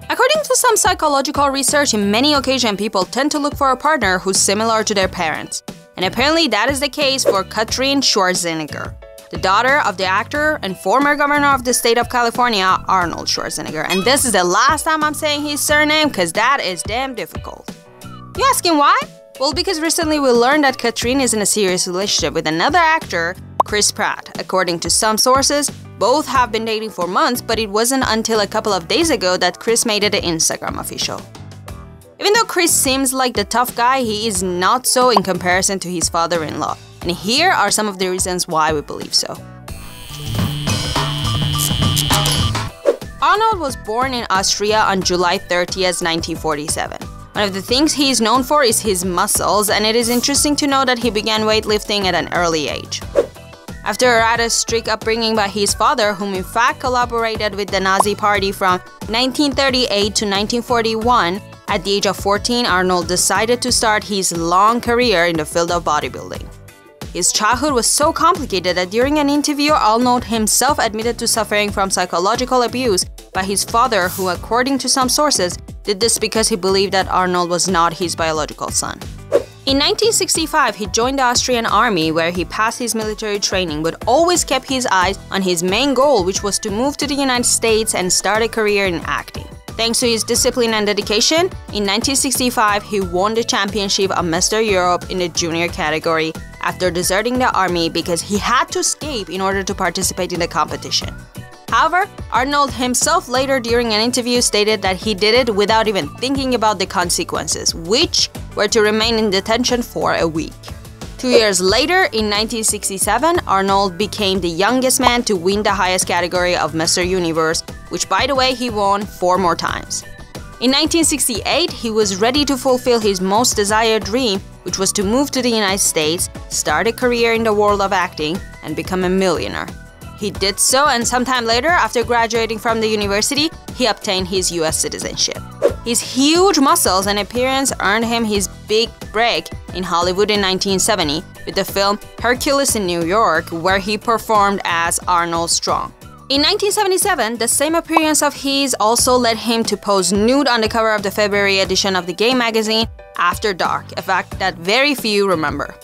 According to some psychological research, in many occasions people tend to look for a partner who's similar to their parents. And apparently that is the case for Arnold Schwarzenegger, the daughter of the actor and former governor of the state of California, Arnold Schwarzenegger. And this is the last time I'm saying his surname because that is damn difficult. You asking why? Well, because recently we learned that Katrin is in a serious relationship with another actor, Pratt. According to some sources, both have been dating for months, but it wasn't until a couple of days ago that Chris made it Instagram official. Even though Chris seems like the tough guy, he is not so in comparison to his father-in-law. And here are some of the reasons why we believe so. Arnold was born in Austria on July 30th, 1947. One of the things he is known for is his muscles, and it is interesting to know that he began weightlifting at an early age. After a rather strict upbringing by his father, whom in fact collaborated with the Nazi Party from 1938 to 1941, at the age of 14, Arnold decided to start his long career in the field of bodybuilding. His childhood was so complicated that during an interview, Arnold himself admitted to suffering from psychological abuse by his father, who, according to some sources, did this because he believed that Arnold was not his biological son. In 1965, he joined the Austrian army, where he passed his military training but always kept his eyes on his main goal, which was to move to the United States and start a career in acting. Thanks to his discipline and dedication, in 1965 he won the championship of Mr. Europe in the junior category after deserting the army because he had to escape in order to participate in the competition. However, Arnold himself later during an interview stated that he did it without even thinking about the consequences, which were to remain in detention for a week. 2 years later, in 1967, Arnold became the youngest man to win the highest category of Mr. Universe, which by the way he won 4 more times. In 1968, he was ready to fulfill his most desired dream, which was to move to the United States, start a career in the world of acting, and become a millionaire. He did so, and sometime later, after graduating from the university, he obtained his US citizenship. His huge muscles and appearance earned him his big break in Hollywood in 1970 with the film Hercules in New York, where he performed as Arnold Strong. In 1977, the same appearance of his also led him to pose nude on the cover of the February edition of the gay magazine After Dark, a fact that very few remember.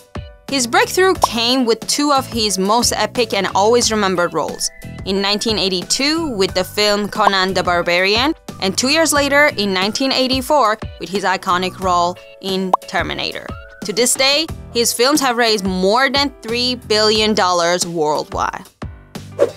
His breakthrough came with 2 of his most epic and always remembered roles. In 1982 with the film Conan the Barbarian, and 2 years later in 1984 with his iconic role in Terminator. To this day, his films have raised more than $3 billion worldwide.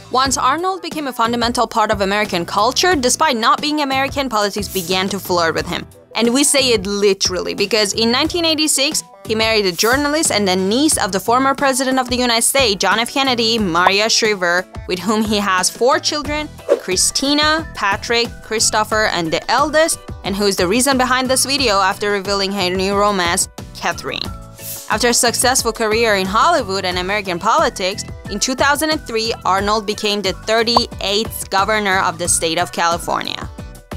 Once Arnold became a fundamental part of American culture, despite not being American, politics began to flirt with him. And we say it literally, because in 1986, he married a journalist and the niece of the former president of the United States, John F. Kennedy, Maria Shriver, with whom he has 4 children, Christina, Patrick, Christopher, and the eldest, and who is the reason behind this video after revealing her new romance, Catherine. After a successful career in Hollywood and American politics, in 2003, Arnold became the 38th governor of the state of California.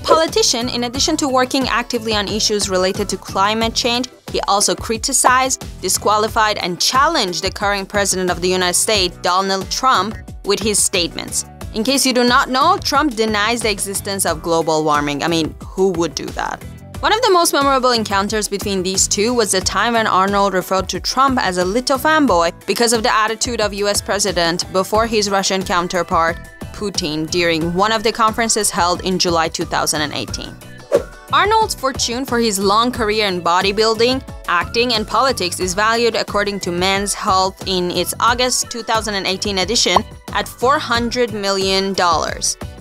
Politician, in addition to working actively on issues related to climate change, he also criticized, disqualified, and challenged the current president of the United States, Donald Trump, with his statements. In case you do not know, Trump denies the existence of global warming. I mean, who would do that? One of the most memorable encounters between these two was the time when Arnold referred to Trump as a little fanboy because of the attitude of US president before his Russian counterpart, Putin, during one of the conferences held in July 2018. Arnold's fortune for his long career in bodybuilding, acting, and politics is valued according to Men's Health in its August 2018 edition at $400 million.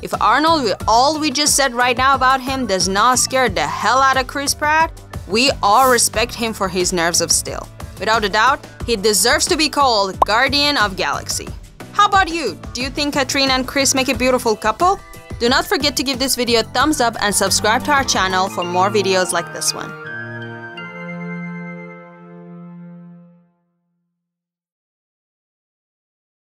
If Arnold, with all we just said right now about him, does not scare the hell out of Chris Pratt, we all respect him for his nerves of steel. Without a doubt, he deserves to be called Guardian of Galaxy. How about you? Do you think Katrina and Chris make a beautiful couple? Do not forget to give this video a thumbs up and subscribe to our channel for more videos like this one.